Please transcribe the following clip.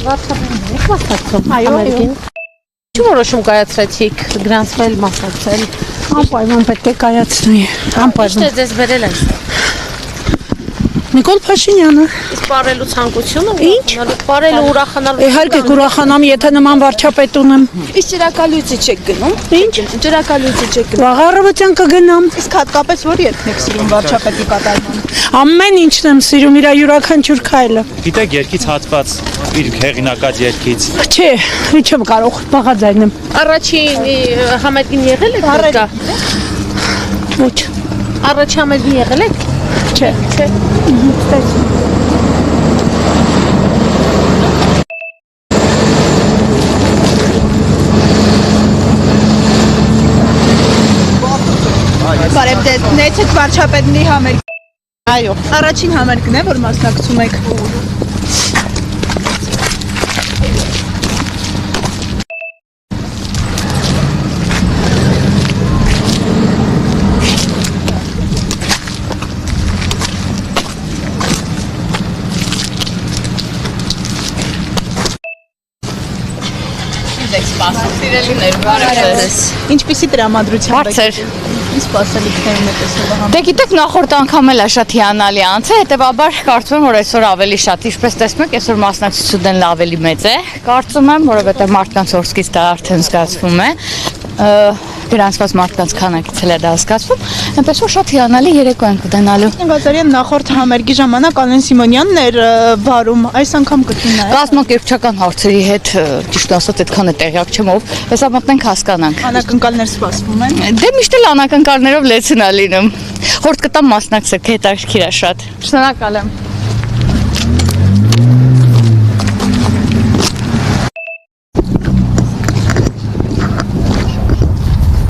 Վարչապետին եք մասնակցում համերգին։ Ինչ որոշում կայացրեցիք գրանցվել, մասնակցել։ Անպայման պետք է կայացնի։ Ինչ է ձեզ բերել այստեղ։ Նիկոլ Փաշինյանը։ Իսկ ապարելու ցանկությունը ապարելու ուրախանալու։ Իհարկե կուրախանամ, եթե նման վարչապետ ունեմ։ Իսկ ջրակալույցի չեք գնում։ Ինչ։ Ջրակալույցի չեք գնում։ Վաղ առավոտյան կգնամ։ Իսկ հատկապես որ երբ եք սիրում վարչապետի կատարմանը։ Ամեն ինչն եմ սիրում, իր յուրաքանչյուր քայլը։ Գիտեք, երկից հատված իր հեղինակած երկից։ Չէ, չեմ կարող բաղաձայնեմ։ Առաջին համերգին եղել եք դուք։ Ոչ։ Առաջին համերգին եղել եք։ Չէ։ Չէ։ Բարև ձեզ, նեցեք վարչապետի համերգ։ Այո, առաջին համերգն է, որ մասնակցում եք։ Ինչպիսի տրամադրությամբ եք։ Ինչ սպասելիքներում եք այսօր համերգ։ Դե գիտեք, նախորդ անգամ էլ շատ հիանալի անց է, հետևաբար կարծում եմ, որ այսօր ավելի շատ, ինչպես տեսնում եք, այսօր մասնակցությունն էլ ավելի մեծ է։ Կարծում եմ, որովհետև մարդկանց օրսկից դա արդեն զգացվում է, գրանցված մարդկանց քանակից էլ է դա զգացվում, այնպես որ շատ հիանալի երեկո ենք ունենալու։ Ղազարյան նախորդ համերգի ժամանակ Ալեն Սիմոնյանն էր վարում, այս անգամ կթունա է։ Կազմակերպչական հարցերի հետ ճիշտ ասած այդքան է տեղյակ չեմ, ով հեսա մտնենք հասկանանք։ Անակնկալներ սպասվում են։ Դե միշտ էլ անակնկալներով լեցուն է լինում։ Խորտ կտամ մասնակցեք, հետաքրքիր է շատ։ Շնորհակալ եմ։